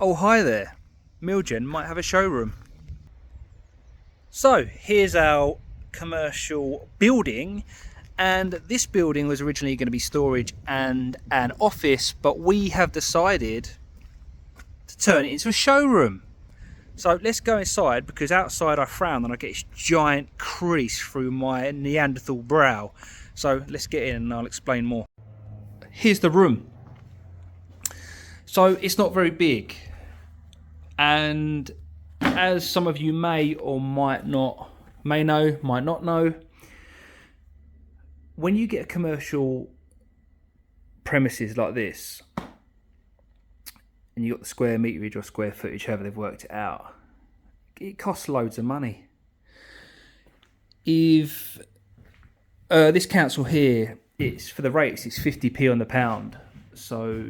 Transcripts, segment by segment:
Oh, hi there. Milgen might have a showroom. So, here's our commercial building. And this building was originally going to be storage and an office, but we have decided to turn it into a showroom. So let's go inside, because outside I frown and I get this giant crease through my Neanderthal brow. So let's get in and I'll explain more. Here's the room. So it's not very big. And as some of you may or might not know, when you get a commercial premises like this, and you got the square meterage or square footage, however they've worked it out, it costs loads of money. If this council here, it's for the rates, it's 50p on the pound, so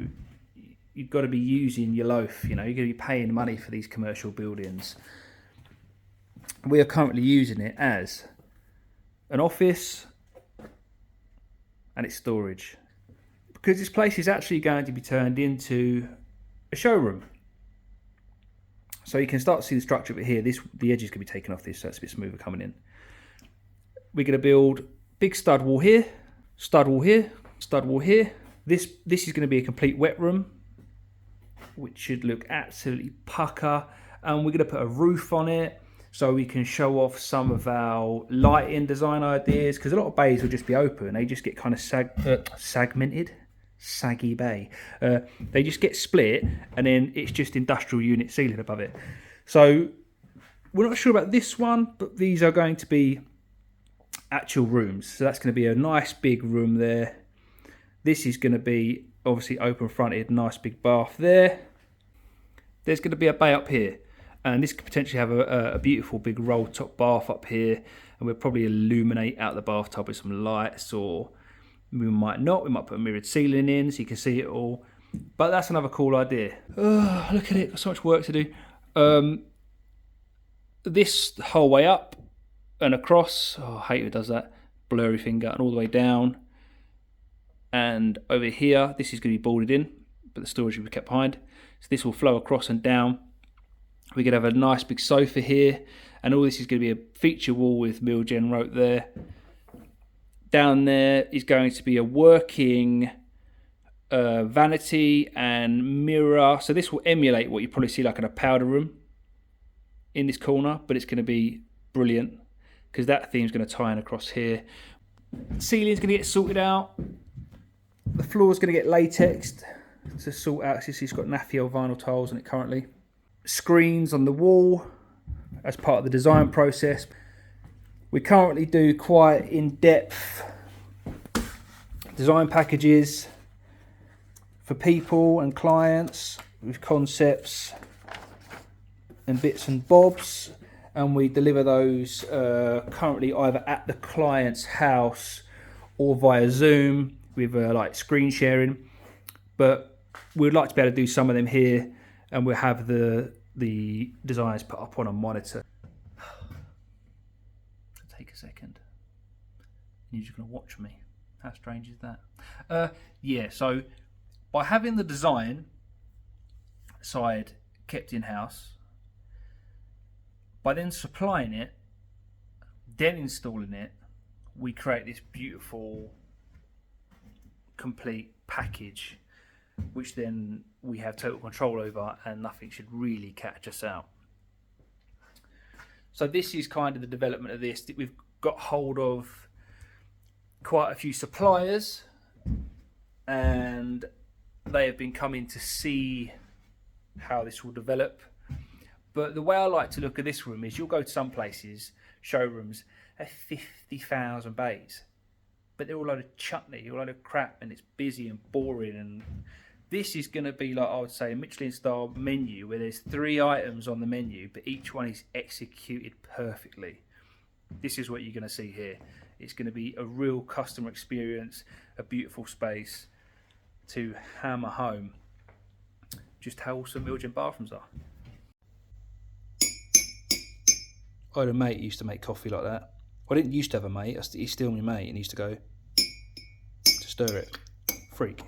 you've got to be using your loaf. You know, you're going to be paying money for these commercial buildings. We are currently using it as an office and it's storage, because this place is actually going to be turned into a showroom. So you can start to see the structure of it here. The edges can be taken off this, so it's a bit smoother coming in. We're going to build big stud wall here, stud wall here, stud wall here. This is going to be a complete wet room, which should look absolutely pucker. And we're going to put a roof on it so we can show off some of our lighting design ideas, because a lot of bays will just be open. They just get kind of segmented. Saggy bay. They just get split and then it's just industrial unit ceiling above it. So we're not sure about this one, but these are going to be actual rooms. So that's going to be a nice big room there. This is going to be obviously open fronted, nice big bath there. There's going to be a bay up here, and this could potentially have a beautiful big roll top bath up here, and we'll probably illuminate out the bathtub with some lights, or we might not. We might put a mirrored ceiling in so you can see it all. But that's another cool idea. Oh, look at it. Got so much work to do. This whole way up and across. Oh, I hate who does that. Blurry finger. And all the way down. And over here, this is going to be boarded in, but the storage will be kept behind. So this will flow across and down. We could have a nice big sofa here. And all this is going to be a feature wall with Milgen wrote there. Down there is going to be a working vanity and mirror. So this will emulate what you probably see like in a powder room in this corner, but it's going to be brilliant because that theme's going to tie in across here. The ceiling's going to get sorted out. The floor's going to get latexed to sort out. So it's got Nafio vinyl tiles on it currently. Screens on the wall as part of the design process. We currently do quite in-depth design packages for people and clients with concepts and bits and bobs, and we deliver those currently either at the client's house or via Zoom with like screen sharing. But we'd like to be able to do some of them here, and we'll have the designs put up on a monitor. Take a second. You're just going to watch me. How strange is that? Yeah, so by having the design side kept in-house, by then supplying it, then installing it, we create this beautiful, complete package, which then we have total control over, and nothing should really catch us out. So this is kind of the development of this. We've got hold of quite a few suppliers, and they have been coming to see how this will develop. But the way I like to look at this room is you'll go to some places, showrooms, have 50,000 bays, but they're all a load of chutney, all a load of crap, and it's busy and boring. And this is going to be like, I would say, a Michelin style menu where there's 3 items on the menu, but each one is executed perfectly. This is what you're going to see here. It's going to be a real customer experience, a beautiful space to hammer home just how awesome Milgen bathrooms are. I had a mate who used to make coffee like that. I didn't used to have a mate, he's still my mate, and he used to go to stir it. Freak.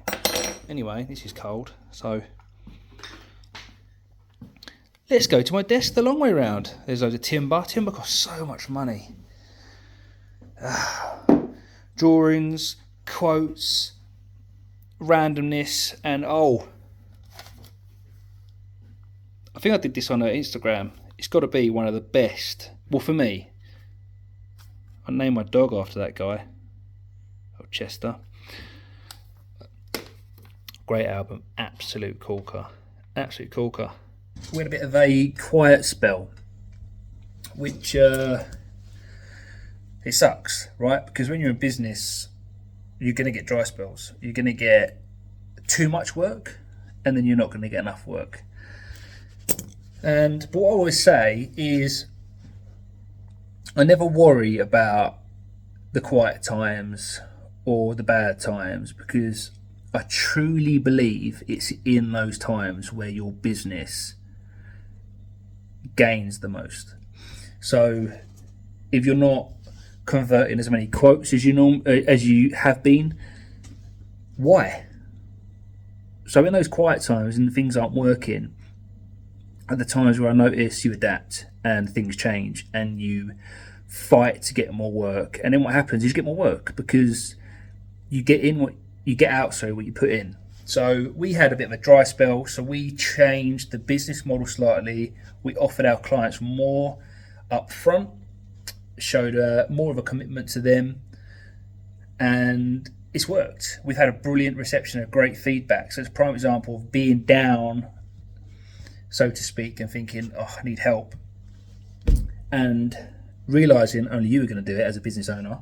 Anyway, this is cold, so Let's go to my desk the long way round. There's loads of timber. Timber costs so much money. Drawings, quotes, randomness, and I think I did this on Instagram. It's got to be one of the best. Well, for me, I named my dog after that guy. Oh, Chester. Great album. Absolute corker. Absolute corker. We had a bit of a quiet spell, which it sucks, right? Because when you're in business, you're going to get dry spells. You're going to get too much work, and then you're not going to get enough work. But what I always say is, I never worry about the quiet times or the bad times, because I truly believe it's in those times where your business gains the most. So if you're not converting as many quotes as you have been, why? So in those quiet times and things aren't working, at the times where I notice, you adapt and things change and you fight to get more work, and then what happens is you get more work because you get what you put in. So we had a bit of a dry spell, so we changed the business model slightly. We offered our clients more up front, showed more of a commitment to them, and it's worked. We've had a brilliant reception, a great feedback. So it's a prime example of being down, so to speak, and thinking, oh, I need help, and realising only you were going to do it as a business owner,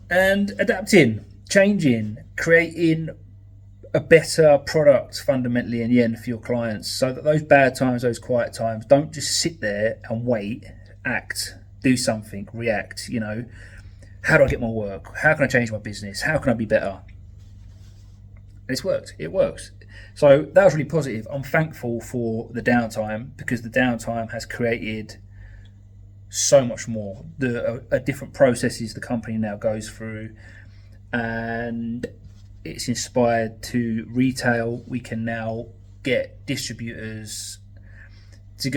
and adapting, changing, creating a better product fundamentally in the end for your clients, so that those bad times, those quiet times, don't just sit there and wait, act, do something, react. How do I get more work? How can I change my business? How can I be better? And it's worked. It works. So that was really positive. I'm thankful for the downtime, because the downtime has created so much more. The different processes the company now goes through, and it's inspired to retail. We can now get distributors to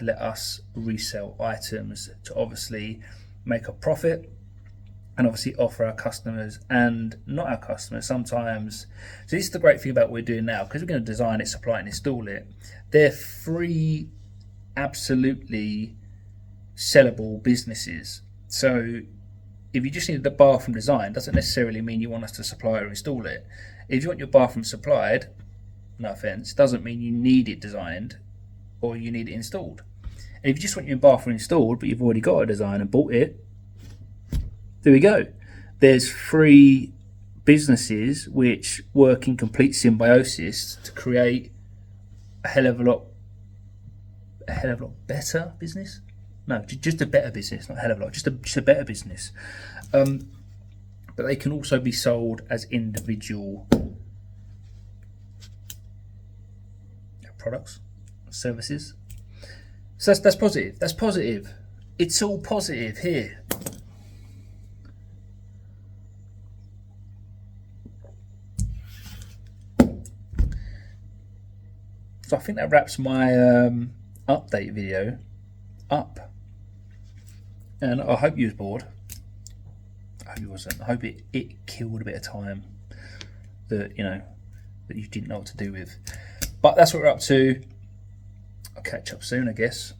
let us resell items to obviously make a profit, and obviously offer our customers, and not our customers sometimes. So this is the great thing about what we're doing now, because we're going to design it, supply it, and install it. They're free, absolutely sellable businesses. So if you just need the bathroom design, doesn't necessarily mean you want us to supply or install it. If you want your bathroom supplied, no offense, doesn't mean you need it designed or you need it installed. And if you just want your bathroom installed, but you've already got a design and bought it, there we go. There's free businesses which work in complete symbiosis to create a hell of a lot better business. No, just a better business, not a hell of a lot, just a better business. But they can also be sold as individual products, services. So that's positive. That's positive. It's all positive here. So I think that wraps my update video up. And I hope you was bored. I hope you wasn't. I hope it killed a bit of time that you didn't know what to do with. But that's what we're up to. I'll catch up soon, I guess.